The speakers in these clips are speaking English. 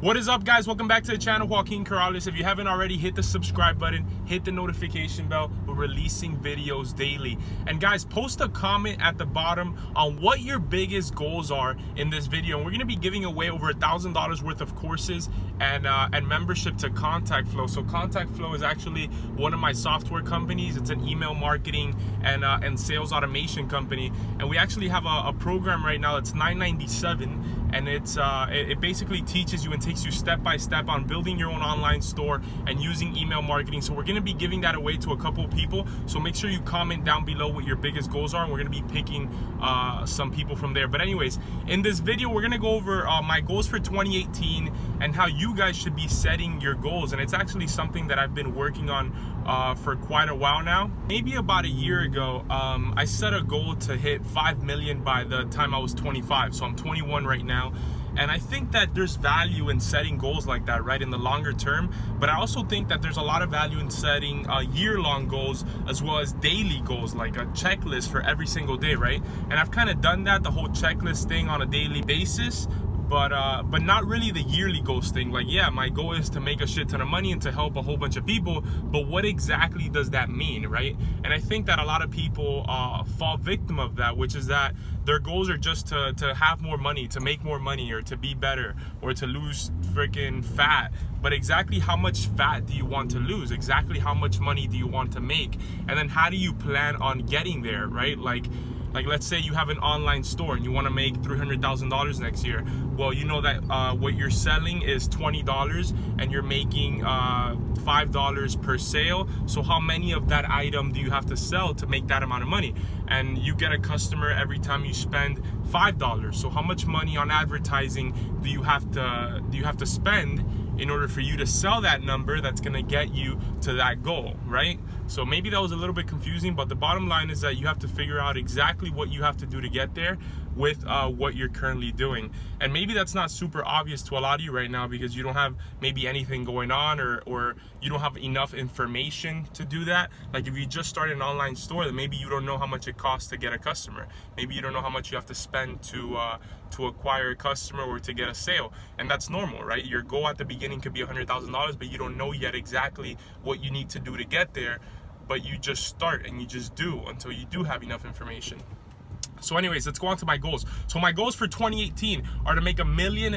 What is up, guys? Welcome back to the channel, Joaquin Corrales. If you haven't already, hit the subscribe button, hit the notification bell. We're releasing videos daily. And guys, post a comment at the bottom on what your biggest goals are in this video. And we're gonna be giving away over $1,000 worth of courses and membership to Contact Flow. So Contact Flow is actually one of my software companies. It's an email marketing and sales automation company. And we actually have a program right now that's $997. And it basically teaches you and takes you step by step on building your own online store and using email marketing. So we're going to be giving that away to a couple of people. So make sure you comment down below what your biggest goals are, and we're going to be picking some people from there. But anyways, in this video, we're going to go over my goals for 2018 and how you guys should be setting your goals. And it's actually something that I've been working on for quite a while now. Maybe about a year ago, I set a goal to hit 5 million by the time I was 25. So I'm 21 right now. And I think that there's value in setting goals like that, right, in the longer term. But I also think that there's a lot of value in setting year-long goals as well as daily goals, like a checklist for every single day, right? And I've kind of done that, the whole checklist thing on a daily basis. But not really the yearly goals thing. Like, yeah, my goal is to make a shit ton of money and to help a whole bunch of people, but what exactly does that mean, right? And I think that a lot of people fall victim of that, which is that their goals are just to have more money, to make more money, or to be better, or to lose freaking fat. But exactly how much fat do you want to lose? Exactly how much money do you want to make? And then how do you plan on getting there, right? Like let's say you have an online store and you want to make $300,000 next year. Well, you know that what you're selling is $20 and you're making $5 per sale. So how many of that item do you have to sell to make that amount of money? And you get a customer every time you spend $5. So how much money on advertising do you have to spend in order for you to sell that number that's gonna get you to that goal, right? So maybe that was a little bit confusing, but the bottom line is that you have to figure out exactly what you have to do to get there with what you're currently doing. And maybe that's not super obvious to a lot of you right now because you don't have maybe anything going on, or you don't have enough information to do that. Like if you just started an online store, then maybe you don't know how much it costs to get a customer. Maybe you don't know how much you have to spend to acquire a customer or to get a sale. And that's normal, right? Your goal at the beginning could be $100,000, but you don't know yet exactly what you need to do to get there. But you just start and you just do until you do have enough information. So anyways, let's go on to my goals. So my goals for 2018 are to make $1 million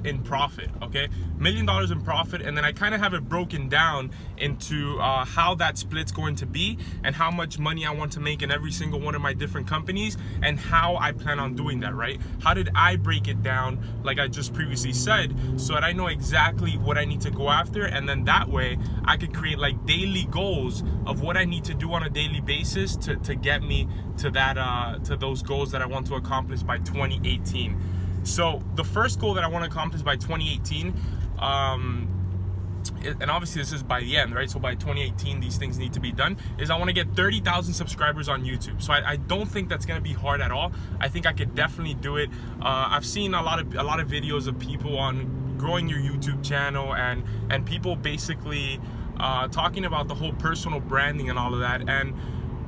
in profit, okay? $1 million in profit, and then I kind of have it broken down into how that split's going to be and how much money I want to make in every single one of my different companies and how I plan on doing that, right? How did I break it down, like I just previously said, so that I know exactly what I need to go after, and then that way I could create like daily goals of what I need to do on a daily basis to get me to that to those goals that I want to accomplish by 2018. So the first goal that I want to accomplish by 2018, and obviously this is by the end, right? So by 2018 these things need to be done, is I want to get 30,000 subscribers on YouTube. So I don't think that's going to be hard at all. I think I could definitely do it. I've seen a lot of videos of people on growing your YouTube channel and people basically talking about the whole personal branding and all of that. And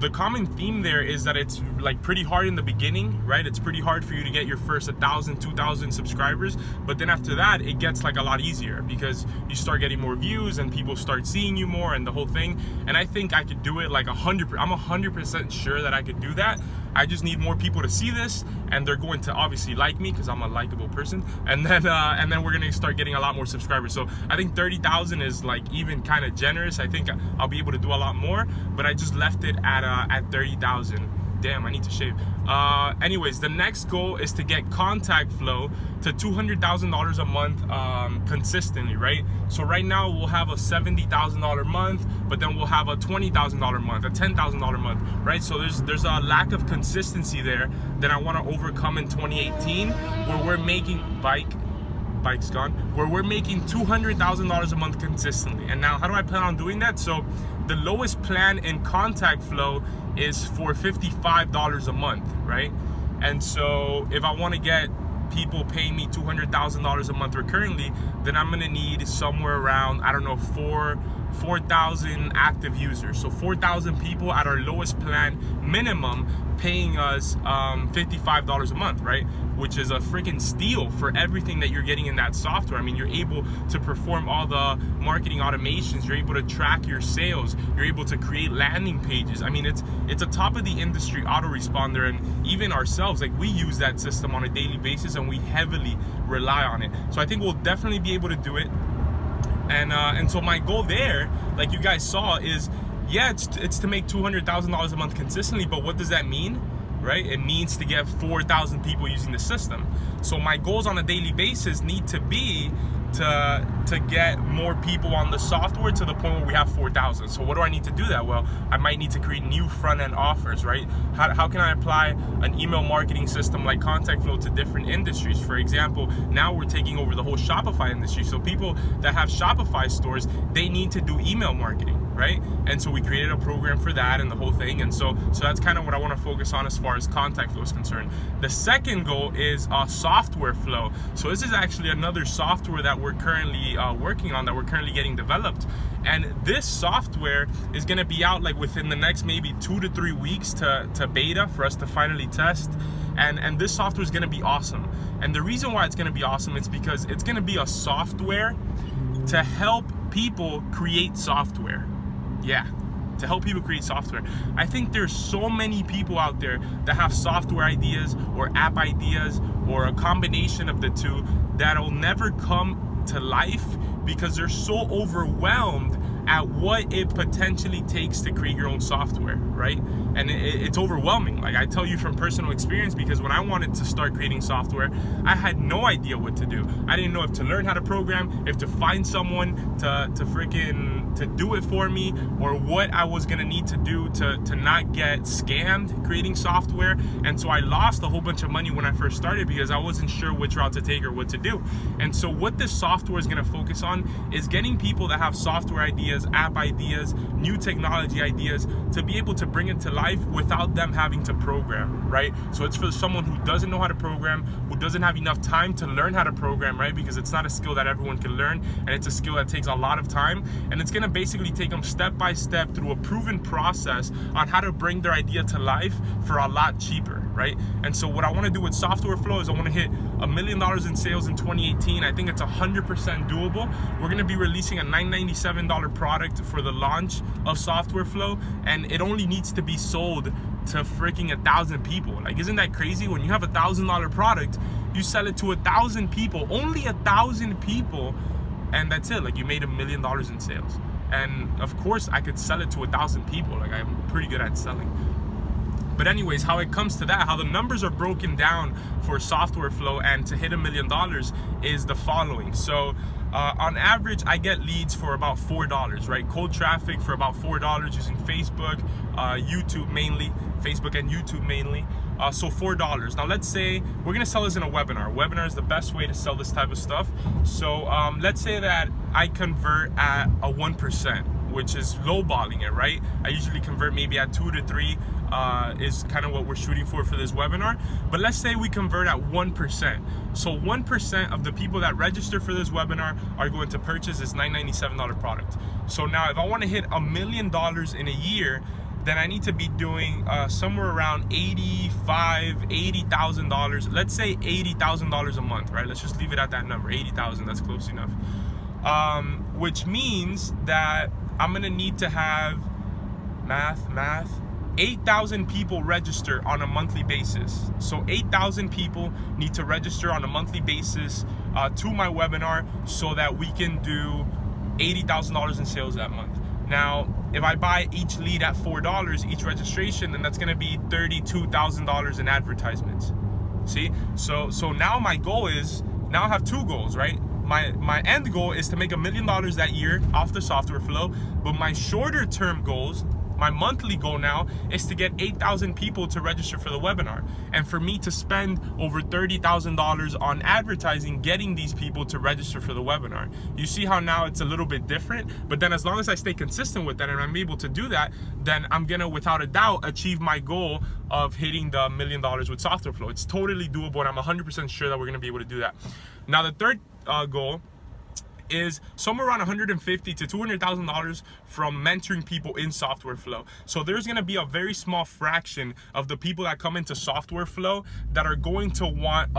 the common theme there is that it's like pretty hard in the beginning, right? It's pretty hard for you to get your first 1,000, 2,000 subscribers, but then after that, it gets like a lot easier because you start getting more views and people start seeing you more and the whole thing. And I think I could do it like 100%. I'm 100% sure that I could do that. I just need more people to see this, and they're going to obviously like me because I'm a likable person, and then we're gonna start getting a lot more subscribers. So I think 30,000 is like even kind of generous. I think I'll be able to do a lot more, but I just left it at 30,000. Damn, I need to shave. Anyways, the next goal is to get Contact Flow to $200,000 a month consistently, right? So right now we'll have a $70,000 month, but then we'll have a $20,000 month, a $10,000 month, right? So there's a lack of consistency there that I want to overcome in 2018, where we're making bike's gone, where we're making $200,000 a month consistently. And now how do I plan on doing that? So the lowest plan in Contact Flow is for $55 a month, right? And so if I want to get people paying me $200,000 a month recurrently, then I'm gonna need somewhere around, I don't know, 4,000 active users. So 4,000 people at our lowest plan minimum paying us $55 a month, right? Which is a freaking steal for everything that you're getting in that software. I mean, you're able to perform all the marketing automations, you're able to track your sales, you're able to create landing pages. I mean, it's a top of the industry autoresponder, and even ourselves, like, we use that system on a daily basis and we heavily rely on it. So I think we'll definitely be able to do it. And so my goal there, like you guys saw, is, yeah, it's to make $200,000 a month consistently, but what does that mean? Right? It means to get 4,000 people using the system. So my goals on a daily basis need to be to get more people on the software to the point where we have 4,000. So what do I need to do that? Well, I might need to create new front-end offers, right? How can I apply an email marketing system like ContactFlow to different industries? For example, now we're taking over the whole Shopify industry. So people that have Shopify stores, they need to do email marketing, right? And so we created a program for that and the whole thing. And so that's kind of what I want to focus on as far as ContactFlow is concerned. The second goal is software flow. So this is actually another software that we're currently working on, that we're currently getting developed. And this software is going to be out like within the next maybe 2 to 3 weeks to beta for us to finally test. And this software is going to be awesome. And the reason why it's going to be awesome is because it's going to be a software to help people create software. Yeah, to help people create software. I think there's so many people out there that have software ideas or app ideas or a combination of the two that'll never come to life because they're so overwhelmed at what it potentially takes to create your own software, right? And it's overwhelming. Like, I tell you from personal experience, because when I wanted to start creating software, I had no idea what to do. I didn't know if to learn how to program, if to find someone to do it for me, or what I was gonna need to do to not get scammed creating software. And so I lost a whole bunch of money when I first started because I wasn't sure which route to take or what to do. And so what this software is gonna focus on is getting people that have software ideas, app ideas, new technology ideas, to be able to bring it to life without them having to program, right? So it's for someone who doesn't know how to program, who doesn't have enough time to learn how to program, right? Because it's not a skill that everyone can learn, and it's a skill that takes a lot of time, and it's gonna basically take them step by step through a proven process on how to bring their idea to life for a lot cheaper, right? And so what I wanna do with Software Flow is I wanna hit $1 million in sales in 2018. I think it's 100% doable. We're gonna be releasing a $997 product for the launch of Software Flow, and it only needs to be sold to freaking 1,000 people. Like, isn't that crazy? When you have $1,000 product, you sell it to 1,000 people, only 1,000 people, and that's it. Like, you made $1 million in sales. And of course I could sell it to 1,000 people. Like, I'm pretty good at selling. But anyways, how it comes to that, how the numbers are broken down for Software Flow and to hit $1 million is the following. So on average, I get leads for about $4, right? Cold traffic for about $4 using Facebook, YouTube mainly, Facebook and YouTube mainly. So $4. Now let's say we're gonna sell this in a webinar. Webinar is the best way to sell this type of stuff. So let's say that I convert at a 1%, which is lowballing it, right? I usually convert maybe at 2 to 3 is kind of what we're shooting for this webinar. But let's say we convert at 1%. So 1% of the people that register for this webinar are going to purchase this $997 product. So now if I want to hit $1 million in a year, then I need to be doing somewhere around $80,000. Let's say $80,000 a month, right? Let's just leave it at that number, 80,000. That's close enough. Which means that I'm gonna need to have 8,000 people register on a monthly basis. So 8,000 people need to register on a monthly basis to my webinar so that we can do $80,000 in sales that month. Now, if I buy each lead at $4, each registration, then that's gonna be $32,000 in advertisements. See? So now my goal is, now I have two goals, right? My end goal is to make $1 million that year off the Software Flow, but my shorter term goals, my monthly goal now, is to get 8,000 people to register for the webinar, and for me to spend over $30,000 on advertising getting these people to register for the webinar. You see how now it's a little bit different, but then as long as I stay consistent with that and I'm able to do that, then I'm gonna, without a doubt, achieve my goal of hitting the $1 million with Software Flow. It's totally doable, and I'm 100% sure that we're gonna be able to do that. Now the third goal is somewhere around $150,000 to $200,000 from mentoring people in Software Flow. So there's going to be a very small fraction of the people that come into Software Flow that are going to want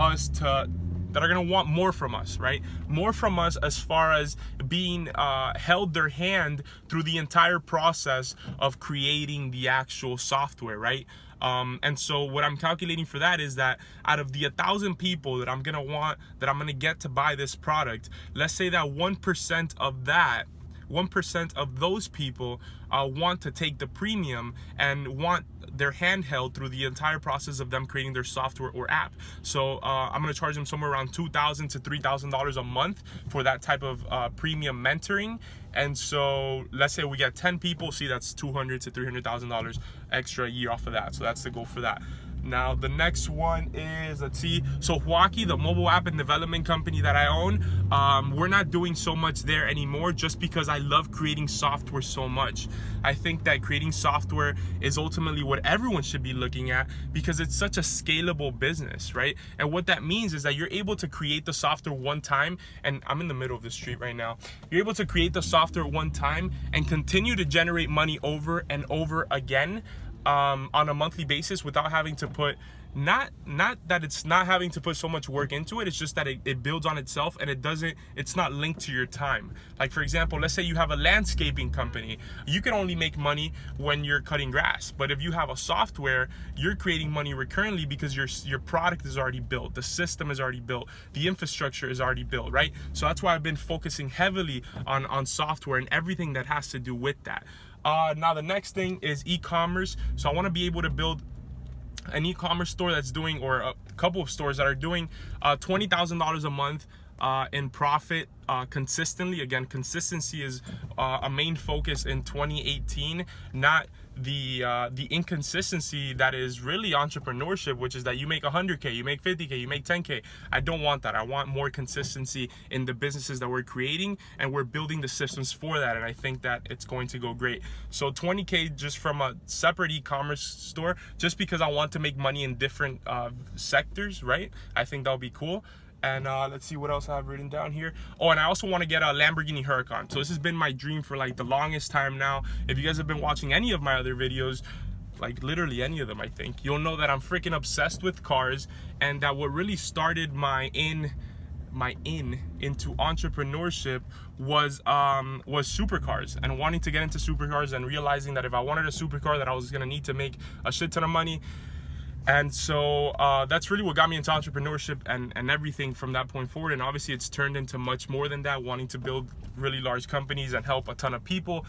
more from us, right? More from us as far as being held their hand through the entire process of creating the actual software, right? And so what I'm calculating for that is that out of the 1,000 people that I'm gonna get to buy this product, let's say that 1% of that, 1% of those people want to take the premium and want their hand held through the entire process of them creating their software or app. So I'm going to charge them somewhere around $2,000 to $3,000 a month for that type of premium mentoring. And so let's say we get 10 people, see that's $200,000 to $300,000 extra a year off of that. So that's the goal for that. Now the next one is, let's see, so Huaki, the mobile app and development company that I own, we're not doing so much there anymore just because I love creating software so much. I think that creating software is ultimately what everyone should be looking at because it's such a scalable business, right? And what that means is that you're able to create the software one time, and I'm in the middle of the street right now. You're able to create the software one time and continue to generate money over and over again on a monthly basis without having to put, not that it's not having to put so much work into it, it's just that it builds on itself and it's not linked to your time. Like for example, let's say you have a landscaping company, you can only make money when you're cutting grass. But if you have a software, you're creating money recurrently because your product is already built, the system is already built, the infrastructure is already built, right? So that's why I've been focusing heavily on software and everything that has to do with that. Now the next thing is e-commerce. So I want to be able to build an e-commerce store that's doing, or a couple of stores that are doing $20,000 a month in profit consistently. Again, consistency is a main focus in 2018, not the inconsistency that is really entrepreneurship, which is that you make 100K, you make 50K, you make 10K. I don't want that. I want more consistency in the businesses that we're creating, and we're building the systems for that, and I think that it's going to go great. So 20K just from a separate e-commerce store, just because I want to make money in different sectors, right? I think that'll be cool. And let's see what else I have written down here. Oh, and I also want to get a Lamborghini Huracan. So this has been my dream for like the longest time now. If you guys have been watching any of my other videos, like literally any of them, I think, you'll know that I'm freaking obsessed with cars, and that what really started my into entrepreneurship was supercars, and wanting to get into supercars and realizing that if I wanted a supercar that I was gonna need to make a shit ton of money. And so that's really what got me into entrepreneurship and everything from that point forward. And obviously it's turned into much more than that, wanting to build really large companies and help a ton of people.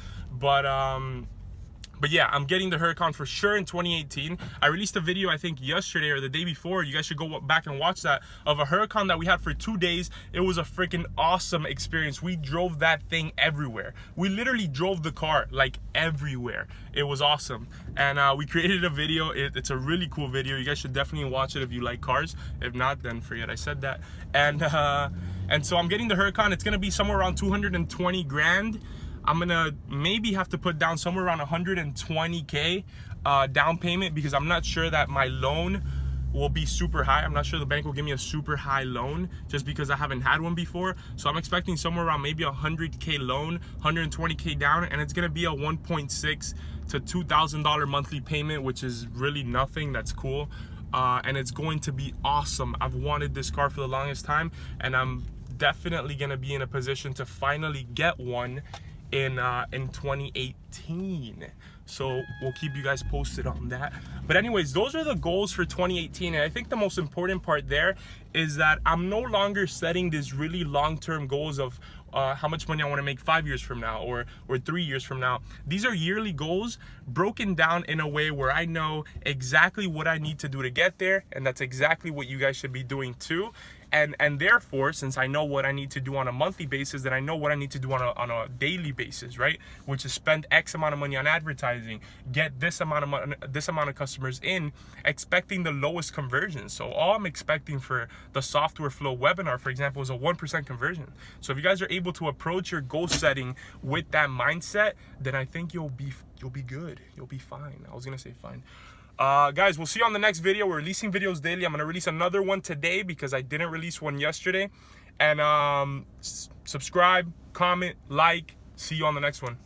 But yeah, I'm getting the Huracan for sure in 2018. I released a video, I think yesterday or the day before. You guys should go back and watch that, of a Huracan that we had for 2 days. It was a freaking awesome experience. We drove that thing everywhere. We literally drove the car like everywhere. It was awesome. And we created a video. It's a really cool video. You guys should definitely watch it if you like cars. If not, then forget I said that. And so I'm getting the Huracan. It's gonna be somewhere around 220 grand. I'm gonna maybe have to put down somewhere around 120K down payment, because I'm not sure that my loan will be super high. I'm not sure the bank will give me a super high loan, just because I haven't had one before. So I'm expecting somewhere around maybe 100K loan, 120K down, and it's gonna be a $1.6 to $2,000 monthly payment, which is really nothing. That's cool. And it's going to be awesome. I've wanted this car for the longest time, and I'm definitely gonna be in a position to finally get one in 2018. So we'll keep you guys posted on that. But anyways, those are the goals for 2018. And I think the most important part there is that I'm no longer setting these really long-term goals of how much money I want to make 5 years from now or 3 years from now. These are yearly goals broken down in a way where I know exactly what I need to do to get there, and that's exactly what you guys should be doing too. And therefore, since I know what I need to do on a monthly basis, then I know what I need to do on a daily basis, right? Which is spend X amount of money on advertising, get this amount of customers in, expecting the lowest conversion. So all I'm expecting for the Software Flow webinar, for example, is a 1% conversion. So if you guys are able to approach your goal setting with that mindset, then I think you'll be good. You'll be fine. I was gonna say fine. Guys, we'll see you on the next video. We're releasing videos daily. I'm gonna release another one today because I didn't release one yesterday. And subscribe, comment, like. See you on the next one.